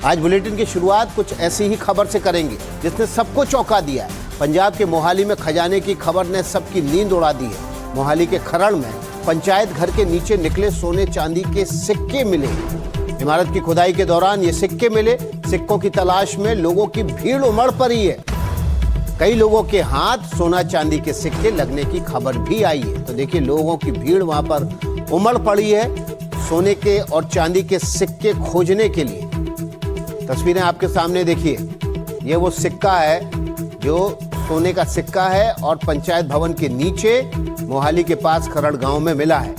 आज बुलेटिन की शुरुआत कुछ ऐसी ही खबर से करेंगे जिसने सबको चौंका दिया है। पंजाब के मोहाली में खजाने की खबर ने सबकी नींद उड़ा दी है। मोहाली के खरड़ में पंचायत घर के नीचे निकले सोने चांदी के सिक्के मिले। इमारत की खुदाई के दौरान ये सिक्के मिले। सिक्कों की तलाश में लोगों की भीड़ उमड़ पड़ी है। कई लोगों के हाथ सोना चांदी के सिक्के लगने की खबर भी आई है। तो देखिए, लोगों की भीड़ वहां पर उमड़ पड़ी है सोने के और चांदी के सिक्के खोजने के लिए। तस्वीरें आपके सामने देखिए, ये वो सिक्का है जो सोने का सिक्का है और पंचायत भवन के नीचे मोहाली के पास खरड़ गांव में मिला है।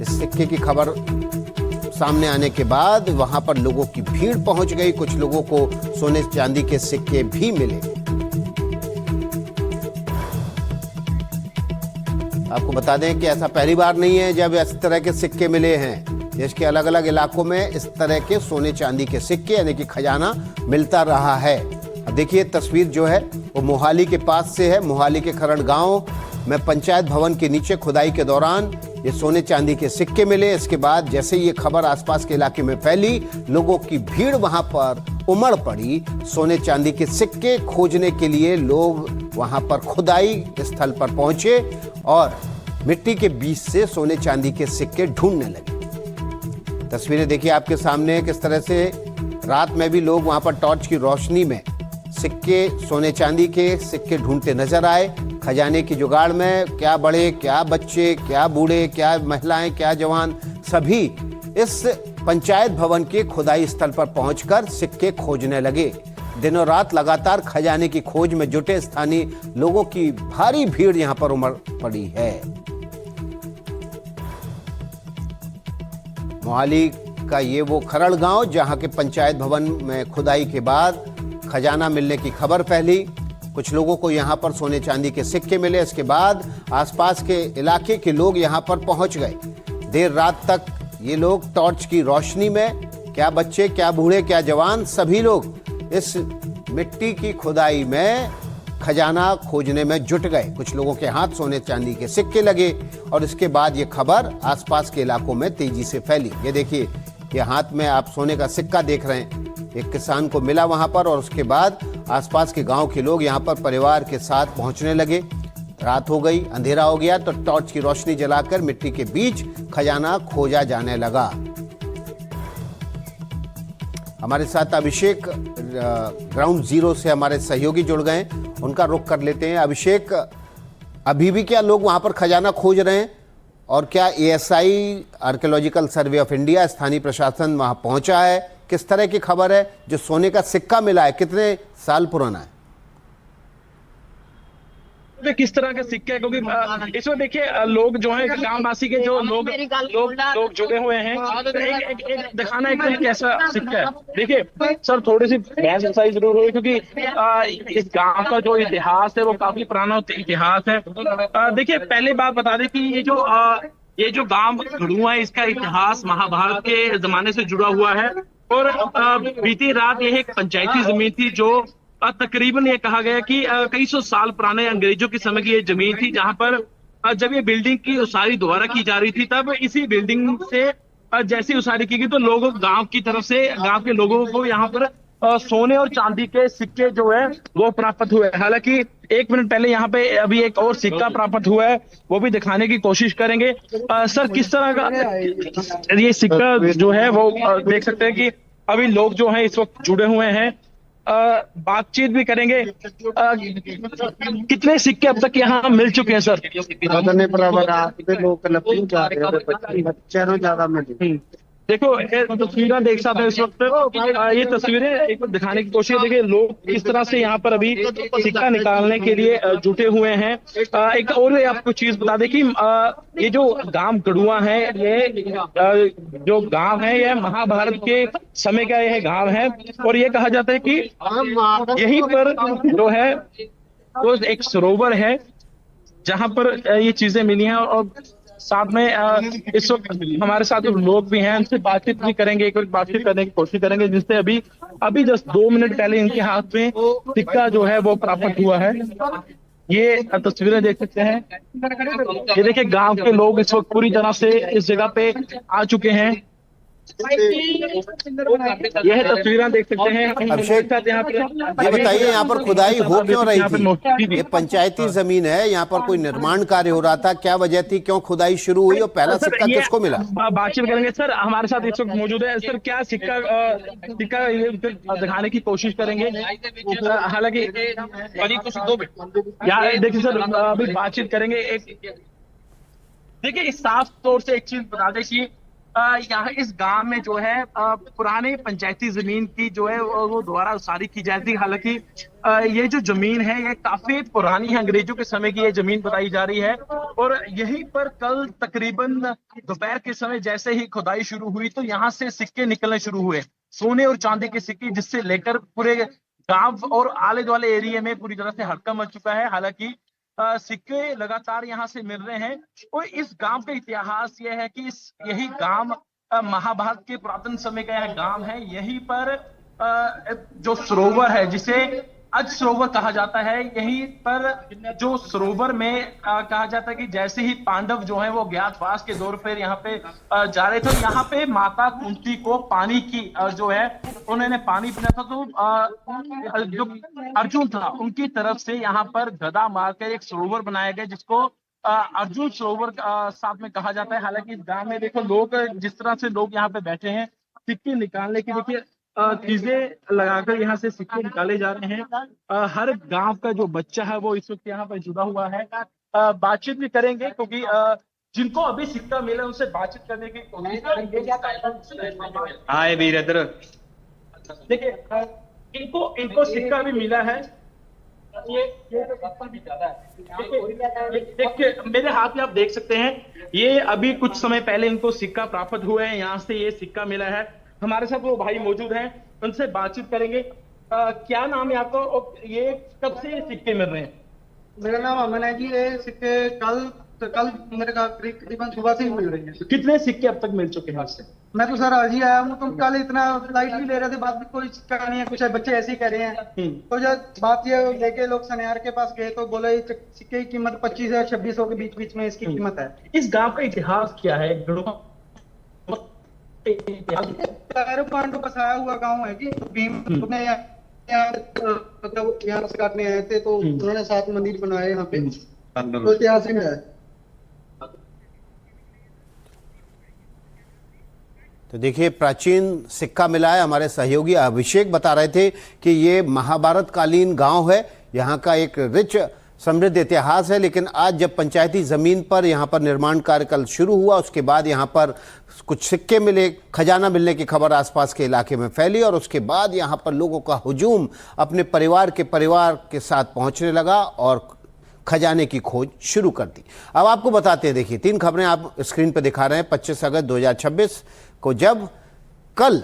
इस सिक्के की खबर सामने आने के बाद वहां पर लोगों की भीड़ पहुंच गई। कुछ लोगों को सोने चांदी के सिक्के भी मिले। आपको बता दें कि ऐसा पहली बार नहीं है जब इस तरह के सिक्के मिले हैं। देश के अलग अलग इलाकों में इस तरह के सोने चांदी के सिक्के यानी कि खजाना मिलता रहा है। अब देखिए, तस्वीर जो है वो मोहाली के पास से है। मोहाली के खरड़ गांव में पंचायत भवन के नीचे खुदाई के दौरान ये सोने चांदी के सिक्के मिले। इसके बाद जैसे ये खबर आसपास के इलाके में फैली, लोगों की भीड़ वहां पर उमड़ पड़ी। सोने चांदी के सिक्के खोजने के लिए लोग वहां पर खुदाई स्थल पर पहुंचे और मिट्टी के बीच से सोने चांदी के सिक्के ढूंढने लगे। तस्वीरें देखिए आपके सामने, किस तरह से रात में भी लोग वहां पर टॉर्च की रोशनी में सिक्के, सोने चांदी के सिक्के ढूंढते नजर आए। खजाने की जुगाड़ में क्या बड़े, क्या बच्चे, क्या बूढ़े, क्या महिलाएं, क्या जवान, सभी इस पंचायत भवन के खुदाई स्थल पर पहुंचकर सिक्के खोजने लगे। दिनों रात लगातार खजाने की खोज में जुटे स्थानीय लोगों की भारी भीड़ यहां पर उमड़ पड़ी है। मोहाली का ये वो खरड़ गांव जहां के पंचायत भवन में खुदाई के बाद खजाना मिलने की खबर फैली। कुछ लोगों को यहां पर सोने चांदी के सिक्के मिले। इसके बाद आसपास के इलाके के लोग यहां पर पहुंच गए। देर रात तक ये लोग टॉर्च की रोशनी में, क्या बच्चे, क्या बूढ़े, क्या जवान, सभी लोग इस मिट्टी की खुदाई में खजाना खोजने में जुट गए। कुछ लोगों के हाथ सोने चांदी के सिक्के लगे और इसके बाद ये खबर आसपास के इलाकों में तेजी से फैली। ये देखिए, ये हाथ में आप सोने का सिक्का देख रहे हैं। एक किसान को मिला वहां पर और उसके बाद आसपास के गांव के लोग यहां पर परिवार के साथ पहुंचने लगे। रात हो गई, अंधेरा हो गया तो टॉर्च की रोशनी जलाकर मिट्टी के बीच खजाना खोजा जाने लगा। हमारे साथ अभिषेक ग्राउंड जीरो से हमारे सहयोगी जुड़ गए, उनका रुख कर लेते हैं। अभिषेक, अभी भी क्या लोग वहां पर खजाना खोज रहे हैं और क्या ASI archaeological survey of India, स्थानीय प्रशासन वहां पहुंचा है? किस तरह की खबर है? जो सोने का सिक्का मिला है कितने साल पुराना है? किस तरह के सिक्के, क्योंकि इसमें देखिए लोग जो है ग्रामवासी के जो लोग जुड़े हुए हैं। एक दिखाना एकदम कैसा सिक्का है। देखिए सर, थोड़ी सी बहस एक्सरसाइज जरूर हुई क्योंकि इस गांव का जो इतिहास है वो काफी पुराना इतिहास है। देखिए पहले बात बता दें कि ये जो गांव गढ़ुआ है, इसका इतिहास महाभारत के जमाने से जुड़ा हुआ है। और बीती रात ये एक पंचायती जमीन थी जो तकरीबन ये कहा गया कि कई सौ साल पुराने अंग्रेजों के समय की ये जमीन थी, जहां पर जब ये बिल्डिंग की उसारी दोबारा की जा रही थी तब इसी बिल्डिंग से जैसी उसारी की गई तो लोगों गांव की तरफ से, गांव के लोगों को यहाँ पर सोने और चांदी के सिक्के जो है वो प्राप्त हुए। हालांकि एक मिनट पहले यहाँ पे अभी एक और सिक्का प्राप्त हुआ है, वो भी दिखाने की कोशिश करेंगे। सर, किस तरह का ये सिक्का जो है वो देख सकते हैं कि अभी लोग जो है इस वक्त जुड़े हुए हैं, बातचीत भी करेंगे। कितने सिक्के अब तक यहाँ मिल चुके हैं सर? देखो तस्वीरें देख सकते हैं इस वक्त। ये तस्वीरें एक बार दिखाने की कोशिश। देखिए लोग किस तरह से यहाँ पर अभी सिक्का निकालने के लिए जुटे हुए हैं। एक और आपको चीज बता दें कि ये जो गांव गढ़ुआ है, ये जो गांव है ये महाभारत के समय का यह गांव है। और ये कहा जाता है कि यहीं पर जो है वो एक सरोवर है जहां पर ये चीजें मिली हैं। और साथ में इस वक्त हमारे साथ लोग भी हैं, उनसे बातचीत भी करेंगे, एक बार बातचीत करने की कोशिश करेंगे, जिससे अभी जस्ट 2 मिनट पहले इनके हाथ में सिक्का जो है वो प्राप्त हुआ है। ये तस्वीरें देख सकते हैं। ये देखिए गांव के लोग इस वक्त पूरी तरह से इस जगह पे आ चुके हैं। यह तस्वीरें देख सकते हैं अभिषेक, यहाँ पे। ये बताइए यहाँ पर खुदाई हो क्यों रही थी? ये पंचायती जमीन है, यहाँ पर कोई निर्माण कार्य हो रहा था, क्या वजह थी, क्यों खुदाई शुरू हुई और पहला सर, सिक्का ये किसको मिला? बातचीत करेंगे सर, हमारे साथ इस वक्त मौजूद है सर। क्या सिक्का ये दिखाने की कोशिश करेंगे, हालांकि यार देखिए सर, अभी बातचीत करेंगे। एक देखिए, इस साफ तौर से एक चीज बता दें कि यहाँ इस गांव में जो है पुराने पंचायती जमीन की जो है वो दोबारा उसारी की जाती थी। हालांकि ये जो जमीन है ये काफी पुरानी है, अंग्रेजों के समय की ये जमीन बताई जा रही है। और यहीं पर कल तकरीबन दोपहर के समय जैसे ही खुदाई शुरू हुई तो यहाँ से सिक्के निकलने शुरू हुए, सोने और चांदी के सिक्के, जिससे लेकर पूरे गांव और आले दुआले एरिया में पूरी तरह से हड़कंप मच चुका है। हालांकि सिक्के लगातार यहाँ से मिल रहे हैं। और इस गांव का इतिहास यह है कि यही गांव महाभारत के पुरातन समय का यह गांव है। यहीं पर जो सरोवर है जिसे अज सरोवर कहा जाता है, यहीं पर जो सरोवर में कहा जाता है कि जैसे ही पांडव जो हैं वो ज्ञातवास के दौर पर यहाँ पे जा रहे थे, यहाँ पे माता कुंती को पानी की जो है उन्होंने पानी पीना था, तो जो अर्जुन था उनकी तरफ से यहाँ पर गदा मारकर एक सरोवर बनाया गया जिसको अर्जुन सरोवर साथ में कहा जाता है। हालांकि इस गांव में देखो लोग जिस तरह से लोग यहाँ पे बैठे हैं सिक्के निकालने की, देखिए चीजें लगाकर यहाँ से सिक्के निकाले जा रहे हैं। हर गांव का जो बच्चा है वो इस वक्त यहाँ पर जुड़ा हुआ है। बातचीत भी करेंगे क्योंकि जिनको अभी सिक्का मिला उनसे बातचीत करने की कोशिश करेंगे। हाय वीरेंद्र, देखिए इनको सिक्का भी मिला है। ये देखिए मेरे हाथ में आप देख सकते हैं, ये अभी कुछ समय पहले इनको सिक्का प्राप्त हुआ है, यहाँ से ये सिक्का मिला है। हमारे साथ वो भाई मौजूद हैं, उनसे बातचीत करेंगे। क्या नाम है आपका और ये कब से ये सिक्के मिल रहे हैं? मेरा नाम अमन है जी। ये सिक्के कल मेरे का करीबन सुबह से ही मिल रही है। कितने सिक्के अब तक मिल चुके हैं आपसे? मैं तो सर आज ही आया हूँ, तुम कल इतना लाइट भी ले रहे थे, बात भी कोई सिक्का नहीं है, कुछ है बच्चे ऐसे ही कह रहे हैं। तो जब बात ये लेके लोग सनियार के पास गए तो बोले सिक्के की कीमत 25 और 2600 के बीच बीच में इसकी कीमत है। इस गांव का इतिहास क्या है? पांडव बसाया हुआ गाँव है जी। भीम ने यहाँ से काटने आए थे तो उन्होंने 7 मंदिर बनाए यहाँ पे, तो इतिहास में है। तो देखिए प्राचीन सिक्का मिला है। हमारे सहयोगी अभिषेक बता रहे थे कि ये महाभारत कालीन गांव है, यहाँ का एक रिच समृद्ध इतिहास है। लेकिन आज जब पंचायती ज़मीन पर यहाँ पर निर्माण कार्य कल शुरू हुआ, उसके बाद यहाँ पर कुछ सिक्के मिले, खजाना मिलने की खबर आसपास के इलाके में फैली और उसके बाद यहाँ पर लोगों का हुजूम अपने परिवार के साथ पहुँचने लगा और खजाने की खोज शुरू कर दी। अब आपको बताते हैं, देखिए 3 खबरें आप स्क्रीन पर दिखा रहे हैं। 25 अगस्त 2026 को जब कल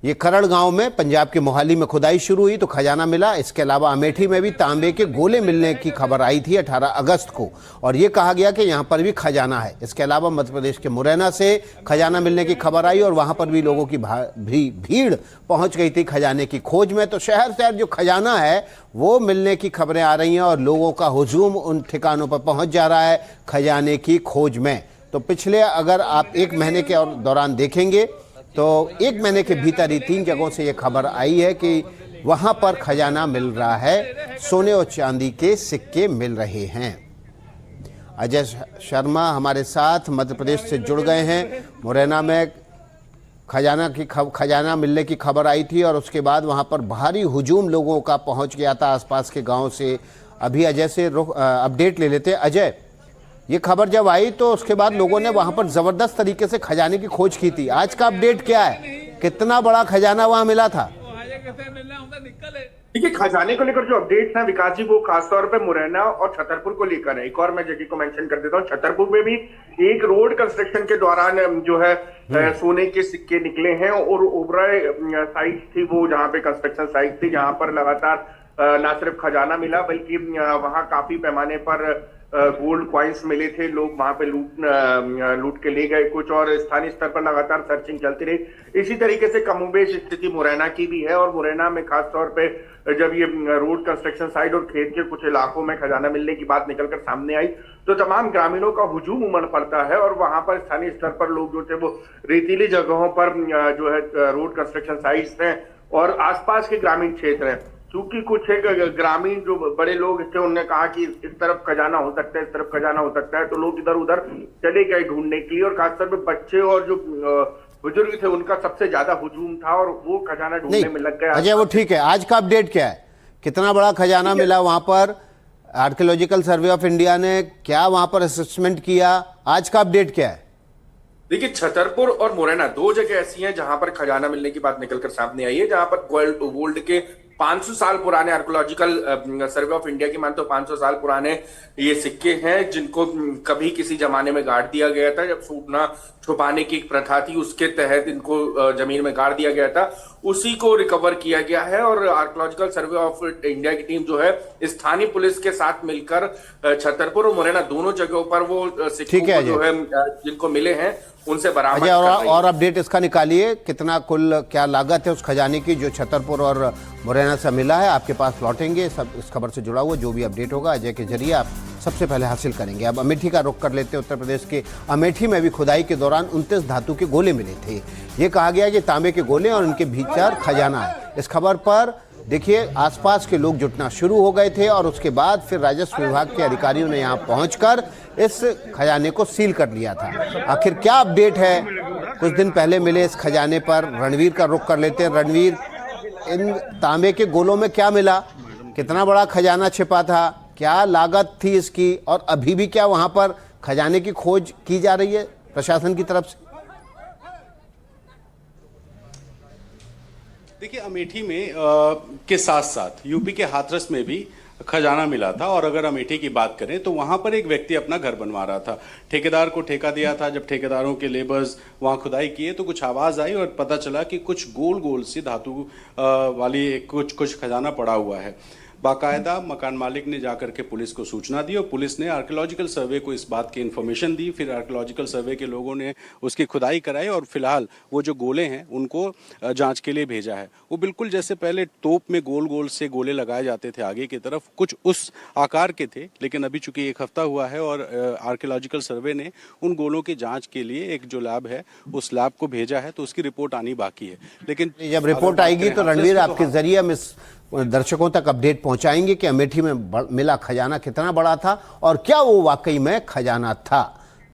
ये खरड़ गांव में पंजाब के मोहाली में खुदाई शुरू हुई तो खजाना मिला। इसके अलावा अमेठी में भी तांबे के गोले मिलने की खबर आई थी 18 अगस्त को और ये कहा गया कि यहाँ पर भी खजाना है। इसके अलावा मध्य प्रदेश के मुरैना से खजाना मिलने की खबर आई और वहाँ पर भी लोगों की भीड़ पहुँच गई थी खजाने की खोज में। तो शहर शहर जो खजाना है वो मिलने की खबरें आ रही हैं और लोगों का हुजूम उन ठिकानों पर पहुँच जा रहा है खजाने की खोज में। तो पिछले अगर आप 1 महीने के दौरान देखेंगे तो 1 महीने के भीतर ही 3 जगहों से ये खबर आई है कि वहाँ पर खजाना मिल रहा है, सोने और चांदी के सिक्के मिल रहे हैं। अजय शर्मा हमारे साथ मध्य प्रदेश से जुड़ गए हैं। मुरैना में खजाना मिलने की खबर आई थी और उसके बाद वहाँ पर भारी हुजूम लोगों का पहुँच गया था आसपास के गाँव से। अभी अजय से अपडेट ले लेते हैं। अजय, ये खबर जब आई तो उसके बाद लोगों ने वहां पर जबरदस्त तरीके से खजाने की खोज की थी। आज का अपडेट क्या है, कितना बड़ा खजाना वहां मिला था? देखिए, खजाने को लेकर जो अपडेट है विकास जी, वो खासतौर पे मुरैना और छतरपुर को लेकर है। एक और मैं जगह को मेंशन कर देता हूँ, छतरपुर में भी एक रोड कंस्ट्रक्शन के दौरान जो है सोने के सिक्के निकले हैं और ओबराय साइट थी वो, जहाँ पे कंस्ट्रक्शन साइट थी, जहाँ पर लगातार न सिर्फ खजाना मिला बल्कि वहां काफी पैमाने पर गोल्ड कॉइन्स मिले थे। लोग वहां पे लूट के ले गए कुछ, और स्थानीय स्तर पर लगातार सर्चिंग चलती रही। इसी तरीके से कमोबेश स्थिति मुरैना की भी है, और मुरैना में खासतौर पे जब ये रोड कंस्ट्रक्शन साइट और खेत के कुछ इलाकों में खजाना मिलने की बात निकलकर सामने आई तो तमाम ग्रामीणों का हुजूम उमड़ पड़ता है, और वहां पर स्थानीय स्तर पर लोग जो थे वो रेतीली जगहों पर जो है रोड कंस्ट्रक्शन साइट्स हैं और आसपास के ग्रामीण क्षेत्र हैं, क्योंकि कुछ एक ग्रामीण जो बड़े लोग थे उन्होंने कहा कि इस तरफ खजाना हो सकता है, इस तरफ खजाना हो सकता है, तो लोग इधर उधर चले गए ढूंढने के लिए, और खासतौर पे बच्चे और जो बुजुर्ग थे उनका सबसे ज्यादा हुजूम था और वो खजाना ढूंढने में लग गया। अजय वो ठीक है, आज का अपडेट क्या है, कितना बड़ा खजाना मिला वहां पर? आर्कियोलॉजिकल सर्वे ऑफ इंडिया ने क्या वहां पर असेसमेंट किया? आज का अपडेट क्या है? देखिए, छतरपुर और मुरैना दो जगह ऐसी हैं जहां पर खजाना मिलने की बात निकलकर सामने आई है, जहां पर गोल्ड के 500 साल पुराने आर्कियोलॉजिकल सर्वे ऑफ इंडिया की माने तो 500 साल पुराने ये सिक्के हैं, जिनको कभी किसी जमाने में गाड़ दिया गया था। जब सूखना छुपाने की एक प्रथा थी उसके तहत इनको जमीन में गाड़ दिया गया था, उसी को रिकवर किया गया है। और आर्कियोलॉजिकल सर्वे ऑफ इंडिया की टीम जो है स्थानीय पुलिस के साथ मिलकर छतरपुर और मुरैना दोनों जगहों पर वो सिक्कों को जो है जिनको मिले हैं उनसे बरामद कर रही है। और अपडेट इसका निकालिए, कितना कुल क्या लागत है उस खजाने की जो छतरपुर और मुरैना से मिला है? आपके पास लौटेंगे, सब इस खबर से जुड़ा हुआ जो भी अपडेट होगा अजय के जरिए आप सबसे पहले हासिल करेंगे। अब अमेठी का रुख कर लेते हैं। उत्तर प्रदेश के अमेठी में भी खुदाई के दौरान 29 धातु के गोले मिले थे। ये कहा गया कि तांबे के गोले और उनके भीतर खजाना है। इस खबर पर देखिए आसपास के लोग जुटना शुरू हो गए थे और उसके बाद फिर राजस्व विभाग के अधिकारियों ने यहाँ पहुंचकर इस खजाने को सील कर लिया था। आखिर क्या अपडेट है कुछ दिन पहले मिले इस खजाने पर? रणवीर का रुख कर लेते हैं। रणवीर, इन तांबे के गोलों में क्या मिला? कितना बड़ा खजाना छिपा था? क्या लागत थी इसकी? और अभी भी क्या वहां पर खजाने की खोज की जा रही है प्रशासन की तरफ से? देखिए, अमेठी में के साथ साथ यूपी के हाथरस में भी खजाना मिला था। और अगर अमेठी की बात करें तो वहां पर एक व्यक्ति अपना घर बनवा रहा था, ठेकेदार को ठेका दिया था। जब ठेकेदारों के लेबर्स वहां खुदाई किए तो कुछ आवाज आई और पता चला कि कुछ गोल गोल सी धातु वाली कुछ खजाना पड़ा हुआ है। बाकायदा मकान मालिक ने जाकर के पुलिस को सूचना दी और पुलिस ने आर्कियोलॉजिकल सर्वे को इस बात की इन्फॉर्मेशन दी। फिर आर्कियोलॉजिकल सर्वे के लोगों ने उसकी खुदाई कराई और फिलहाल वो जो गोले हैं उनको जांच के लिए भेजा है। वो बिल्कुल जैसे पहले तोप में गोल गोल से गोले लगाए जाते थे आगे की तरफ, कुछ उस आकार के थे। लेकिन अभी चूंकि 1 हफ्ता हुआ है और आर्कियोलॉजिकल सर्वे ने उन गोलों की जाँच के लिए एक जो लैब है उस लैब को भेजा है, तो उसकी रिपोर्ट आनी बाकी है। लेकिन जब रिपोर्ट आएगी तो रणवीर आपके जरिए हम इस दर्शकों तक अपडेट पहुंचाएंगे कि अमेठी में मिला खजाना कितना बड़ा था और क्या वो वाकई में खजाना था।